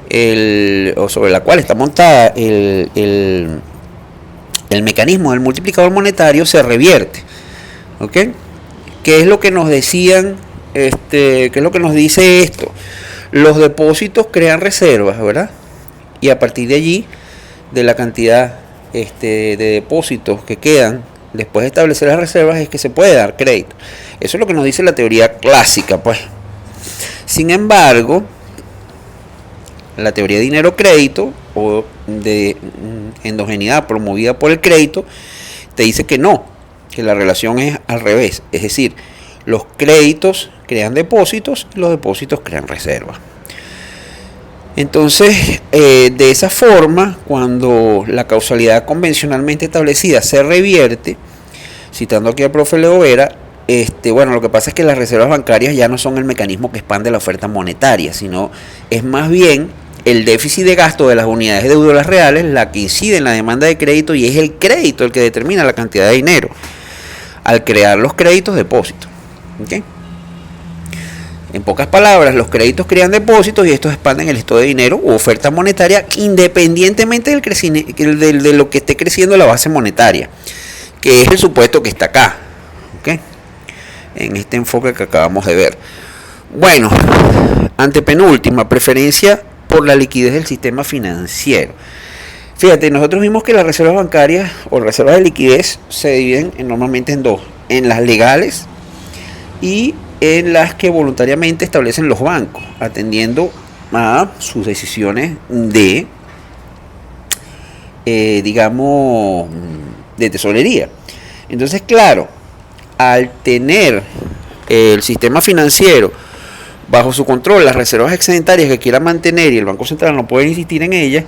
la cual está montada el mecanismo del multiplicador monetario se revierte. ¿Ok? ¿Qué es lo que nos decían? ¿Qué es lo que nos dice esto? Los depósitos crean reservas, ¿verdad? Y a partir de allí, de la cantidad de depósitos que quedan después de establecer las reservas, es que se puede dar crédito. Eso es lo que nos dice la teoría clásica, pues. Sin embargo, la teoría de dinero-crédito, o de endogeneidad promovida por el crédito, te dice que no, que la relación es al revés. Es decir, los créditos crean depósitos y los depósitos crean reservas. Entonces, de esa forma, cuando la causalidad convencionalmente establecida se revierte, citando aquí al profe Leo Vera, bueno, lo que pasa es que las reservas bancarias ya no son el mecanismo que expande la oferta monetaria, sino es más bien el déficit de gasto de las unidades de deudas reales la que incide en la demanda de crédito, y es el crédito el que determina la cantidad de dinero al crear los créditos depósitos. ¿Okay? En pocas palabras, los créditos crean depósitos y estos expanden el estado de dinero u oferta monetaria independientemente del de lo que esté creciendo la base monetaria, que es el supuesto que está acá, ¿okay? En este enfoque que acabamos de ver. Bueno, antepenúltima, preferencia por la liquidez del sistema financiero. Fíjate, nosotros vimos que las reservas bancarias o reservas de liquidez se dividen normalmente en dos, en las legales y en las que voluntariamente establecen los bancos, atendiendo a sus decisiones de, digamos, de tesorería. Entonces, claro, al tener el sistema financiero bajo su control, las reservas excedentarias que quiera mantener y el Banco Central no puede insistir en ellas,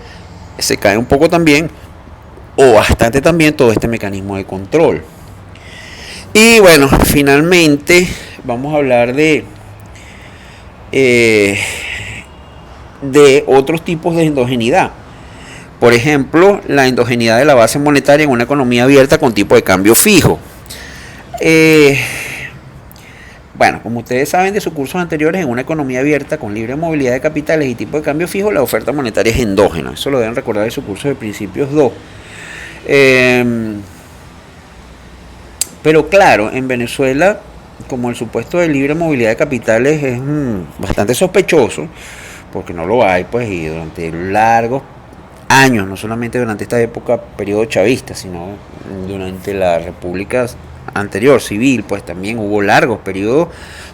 se cae un poco también, o bastante también, todo este mecanismo de control. Y bueno, finalmente vamos a hablar de otros tipos de endogeneidad. Por ejemplo, la endogeneidad de la base monetaria en una economía abierta con tipo de cambio fijo. Bueno, como ustedes saben de sus cursos anteriores, en una economía abierta con libre movilidad de capitales y tipo de cambio fijo, la oferta monetaria es endógena. Eso lo deben recordar de su curso de Principios 2. Pero claro, en Venezuela, como el supuesto de libre movilidad de capitales es bastante sospechoso, porque no lo hay, pues, y durante largos años, no solamente durante esta época, periodo chavista, sino durante la república anterior, civil, pues también hubo largos periodos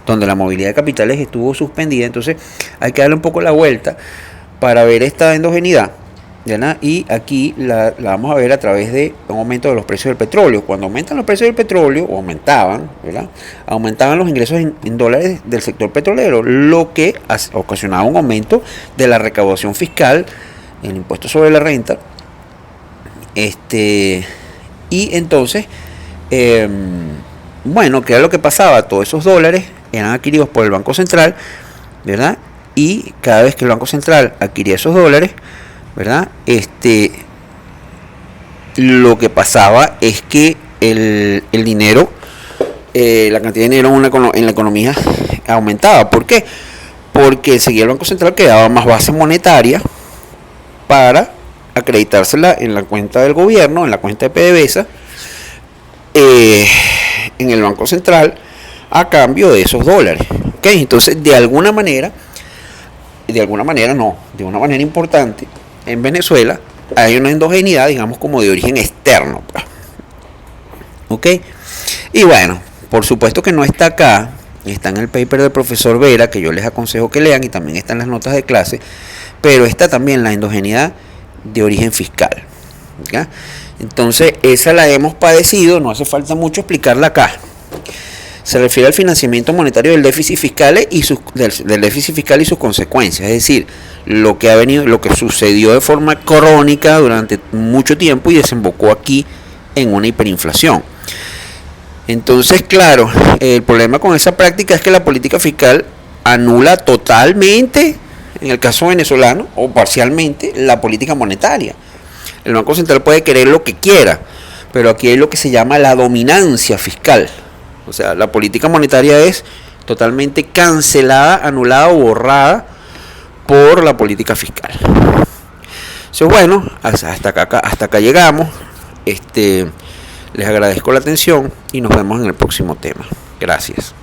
donde la movilidad de capitales estuvo suspendida. Entonces hay que darle un poco la vuelta para ver esta endogeneidad, ¿verdad? Y aquí la vamos a ver a través de un aumento de los precios del petróleo. Cuando aumentan los precios del petróleo, o aumentaban, ¿verdad? Aumentaban los ingresos en dólares del sector petrolero, lo que ocasionaba un aumento de la recaudación fiscal, el impuesto sobre la renta, y entonces bueno, ¿qué era lo que pasaba? Todos esos dólares eran adquiridos por el Banco Central, ¿verdad? Y cada vez que el Banco Central adquiría esos dólares, ¿verdad? Lo que pasaba es que el dinero, la cantidad de dinero en la economía aumentaba. ¿Por qué? Porque seguía el Banco Central que daba más base monetaria para acreditársela en la cuenta del gobierno, en la cuenta de PDVSA, en el Banco Central, a cambio de esos dólares. ¿Okay? Entonces, de una manera importante, en Venezuela hay una endogeneidad, digamos, como de origen externo. ¿Ok? Y bueno, por supuesto que no está acá, está en el paper del profesor Vera, que yo les aconsejo que lean, y también está en las notas de clase, pero está también la endogeneidad de origen fiscal. ¿Okay? Entonces, esa la hemos padecido, no hace falta mucho explicarla acá. Se refiere al financiamiento monetario del déficit fiscal y del déficit fiscal y sus consecuencias, es decir, lo que sucedió de forma crónica durante mucho tiempo y desembocó aquí en una hiperinflación. Entonces, claro, el problema con esa práctica es que la política fiscal anula totalmente, en el caso venezolano, o parcialmente, la política monetaria. El Banco Central puede querer lo que quiera, pero aquí hay lo que se llama la dominancia fiscal. O sea, la política monetaria es totalmente cancelada, anulada o borrada por la política fiscal. Entonces, bueno, hasta acá llegamos. Les agradezco la atención y nos vemos en el próximo tema. Gracias.